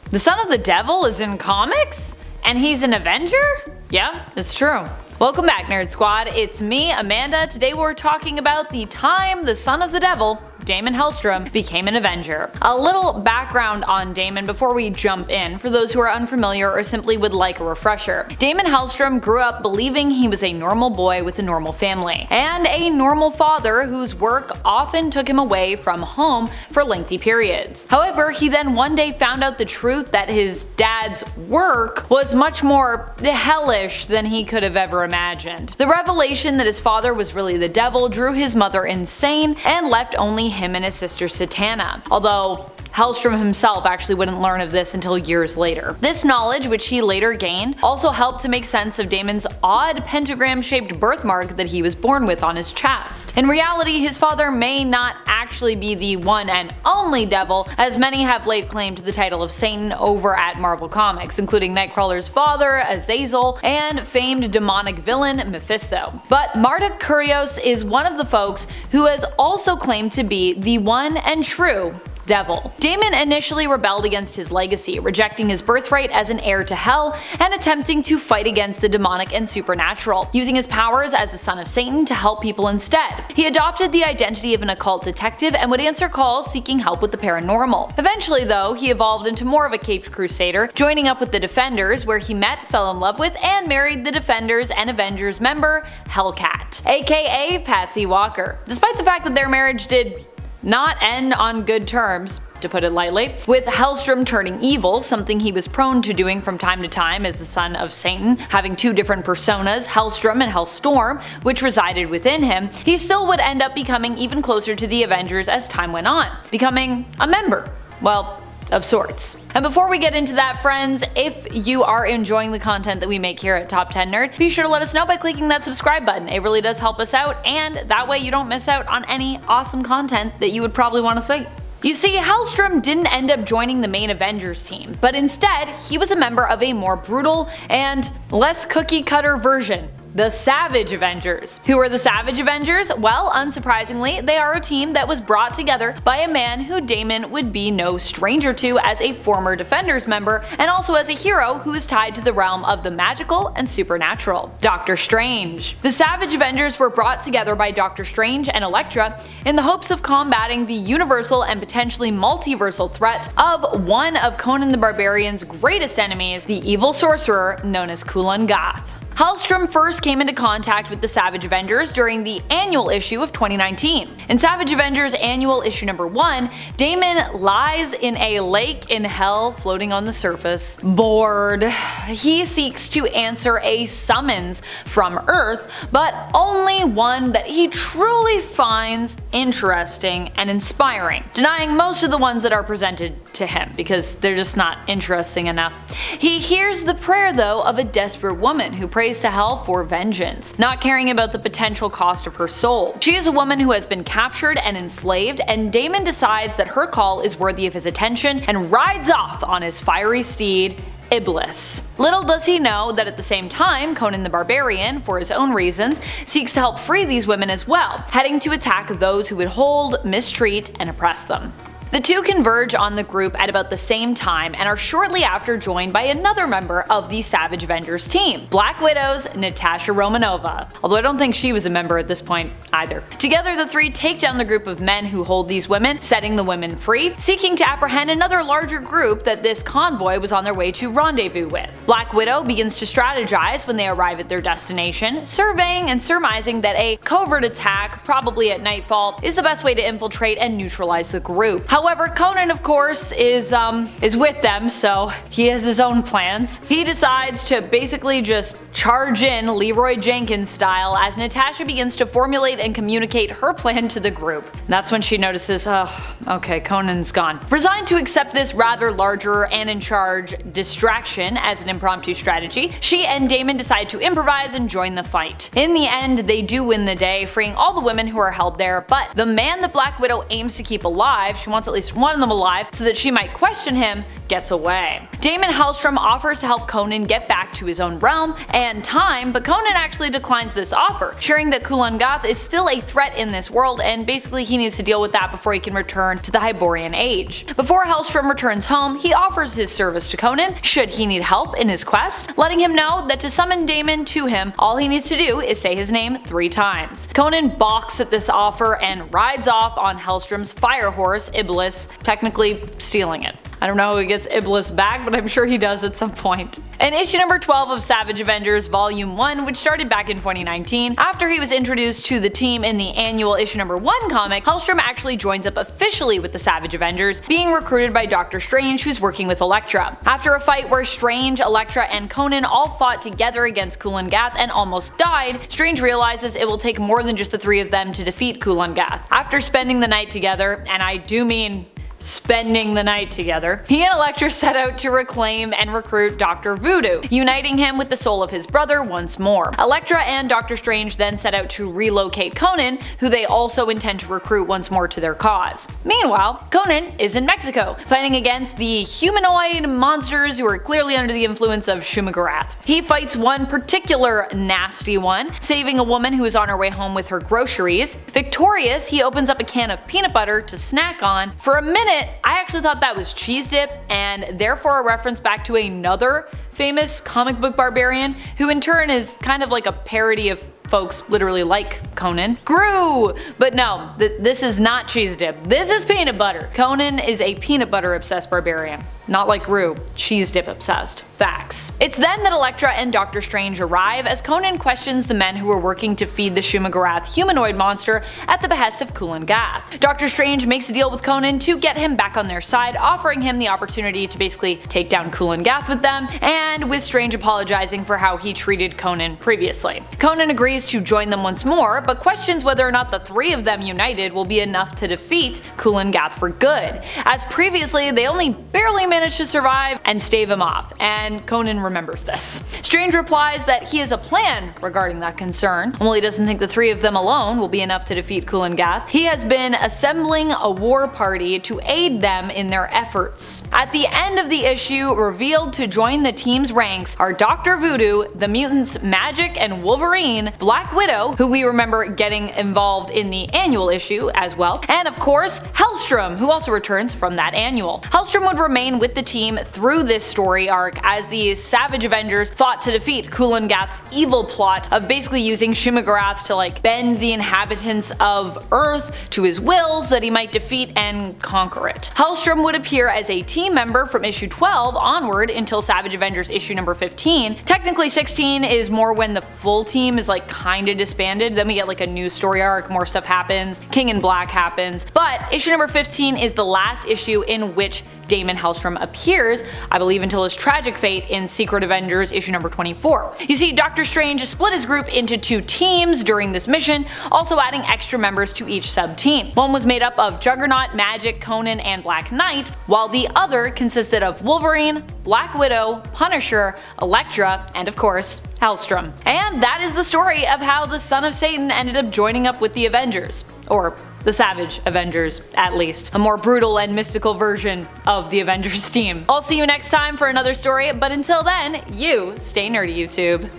The son of the devil is in comics? And he's an Avenger? Yeah, it's true. Welcome back, Nerd Squad. It's me, Amanda. Today we're talking about the time the son of the devil, Daimon Hellstrom, became an Avenger. A little background on Daimon before we jump in, for those who are unfamiliar or simply would like a refresher. Daimon Hellstrom grew up believing he was a normal boy with a normal family, and a normal father whose work often took him away from home for lengthy periods. However, he then one day found out the truth that his dad's work was much more hellish than he could have ever imagined. The revelation that his father was really the devil drew his mother insane and left only him and his sister Satana, although Hellstrom himself actually wouldn't learn of this until years later. This knowledge, which he later gained, also helped to make sense of Daimon's odd pentagram-shaped birthmark that he was born with on his chest. In reality, his father may not actually be the one and only devil, as many have laid claim to the title of Satan over at Marvel Comics, including Nightcrawler's father, Azazel, and famed demonic villain Mephisto. But Marduk Kurios is one of the folks who has also claimed to be the one and true devil. Daimon initially rebelled against his legacy, rejecting his birthright as an heir to hell and attempting to fight against the demonic and supernatural, using his powers as the son of Satan to help people instead. He adopted the identity of an occult detective and would answer calls seeking help with the paranormal. Eventually though, he evolved into more of a caped crusader, joining up with the Defenders, where he met, fell in love with, and married the Defenders and Avengers member Hellcat, aka Patsy Walker. Despite the fact that their marriage did not end on good terms, to put it lightly, with Hellstrom turning evil, something he was prone to doing from time to time as the son of Satan, having two different personas, Hellstrom and Hellstorm, which resided within him, he still would end up becoming even closer to the Avengers as time went on, becoming a member. Well, of sorts. And before we get into that, friends, if you are enjoying the content that we make here at Top 10 Nerd, be sure to let us know by clicking that subscribe button. It really does help us out, and that way you don't miss out on any awesome content that you would probably want to see. You see, Hellstrom didn't end up joining the main Avengers team, but instead, he was a member of a more brutal and less cookie-cutter version, the Savage Avengers. Who are the Savage Avengers? Well, unsurprisingly, they are a team that was brought together by a man who Daimon would be no stranger to as a former Defenders member, and also as a hero who is tied to the realm of the magical and supernatural, Doctor Strange. The Savage Avengers were brought together by Doctor Strange and Elektra in the hopes of combating the universal and potentially multiversal threat of one of Conan the Barbarian's greatest enemies, the evil sorcerer known as Kulan Gath. Hellstrom first came into contact with the Savage Avengers during the annual issue of 2019. In Savage Avengers annual issue number 1, Daimon lies in a lake in hell floating on the surface, bored. He seeks to answer a summons from Earth, but only one that he truly finds interesting and inspiring, denying most of the ones that are presented to him because they're just not interesting enough. He hears the prayer though of a desperate woman who prays to hell for vengeance, not caring about the potential cost of her soul. She is a woman who has been captured and enslaved, and Daimon decides that her call is worthy of his attention and rides off on his fiery steed, Iblis. Little does he know that at the same time, Conan the Barbarian, for his own reasons, seeks to help free these women as well, heading to attack those who would hold, mistreat, and oppress them. The two converge on the group at about the same time and are shortly after joined by another member of the Savage Avengers team, Black Widow's Natasha Romanova, although I don't think she was a member at this point either. Together the three take down the group of men who hold these women, setting the women free, seeking to apprehend another larger group that this convoy was on their way to rendezvous with. Black Widow begins to strategize when they arrive at their destination, surveying and surmising that a covert attack, probably at nightfall, is the best way to infiltrate and neutralize the group. However, Conan of course is with them, so he has his own plans. He decides to basically just charge in Leroy Jenkins style as Natasha begins to formulate and communicate her plan to the group. That's when she notices, oh, okay, Conan's gone. Resigned to accept this rather larger and in charge distraction as an impromptu strategy, she and Daimon decide to improvise and join the fight. In the end, they do win the day, freeing all the women who are held there, but the man that Black Widow aims to keep alive, she wants at least one of them alive so that she might question him, gets away. Damon Hellstrom offers to help Conan get back to his own realm and time, but Conan actually declines this offer, sharing that Kulan Gath is still a threat in this world and basically he needs to deal with that before he can return to the Hyborian Age. Before Hellstrom returns home, he offers his service to Conan should he need help in his quest, letting him know that to summon Damon to him, all he needs to do is say his name 3 times. Conan balks at this offer and rides off on Hellstrom's fire horse, Iblis, technically stealing it. I don't know how he gets Iblis back, but I'm sure he does at some point. In issue number 12 of Savage Avengers Volume 1, which started back in 2019, after he was introduced to the team in the annual issue number 1 comic, Hellstrom actually joins up officially with the Savage Avengers, being recruited by Doctor Strange, who's working with Elektra. After a fight where Strange, Elektra, and Conan all fought together against Kulan Gath and almost died, Strange realizes it will take more than just the 3 of them to defeat Kulan Gath. After spending the night together, and I do mean spending the night together, he and Elektra set out to reclaim and recruit Dr. Voodoo, uniting him with the soul of his brother once more. Elektra and Doctor Strange then set out to relocate Conan, who they also intend to recruit once more to their cause. Meanwhile, Conan is in Mexico, fighting against the humanoid monsters who are clearly under the influence of Shumagarath. He fights one particular nasty one, saving a woman who is on her way home with her groceries. Victorious, he opens up a can of peanut butter to snack on. For a minute, I actually thought that was cheese dip, and therefore a reference back to another famous comic book barbarian, who in turn is kind of like a parody of folks literally like Conan. Gru! But no, this is not cheese dip. This is peanut butter. Conan is a peanut butter obsessed barbarian. Not like Gru, cheese dip obsessed. Facts. It's then that Elektra and Doctor Strange arrive as Conan questions the men who are working to feed the Shumagarath humanoid monster at the behest of Kulan Gath. Doctor Strange makes a deal with Conan to get him back on their side, offering him the opportunity to basically take down Kulan Gath with them, and with Strange apologizing for how he treated Conan previously. Conan agrees to join them once more, but questions whether or not the 3 of them united will be enough to defeat Kulan Gath for good, as previously they only barely managed to survive and stave him off, and Conan remembers this. Strange replies that he has a plan regarding that concern. While he doesn't think the 3 of them alone will be enough to defeat Kulan Gath, he has been assembling a war party to aid them in their efforts. At the end of the issue, revealed to join the team's ranks are Dr. Voodoo, the mutants Magic and Wolverine, Black Widow, who we remember getting involved in the annual issue as well, and of course Hellstrom, who also returns from that annual. Hellstrom would remain with the team through this story arc as the Savage Avengers fought to defeat Kulan Gath's evil plot of basically using Shumagarath to bend the inhabitants of Earth to his will so that he might defeat and conquer it. Hellstrom would appear as a team member from issue 12 onward until Savage Avengers issue number 15. Technically 16 is more when the full team is kinda disbanded, then we get a new story arc, more stuff happens, King in Black happens, but issue number 15 is the last issue in which Damon Hellstrom appears, I believe until his tragic fate in Secret Avengers issue number 24. You see, Doctor Strange split his group into 2 teams during this mission, also adding extra members to each sub-team. One was made up of Juggernaut, Magic, Conan, and Black Knight, while the other consisted of Wolverine, Black Widow, Punisher, Elektra, and of course, Hellstrom. And that is the story of how the Son of Satan ended up joining up with the Avengers. Or the Savage Avengers, at least. A more brutal and mystical version of the Avengers team. I'll see you next time for another story, but until then, you stay nerdy, YouTube.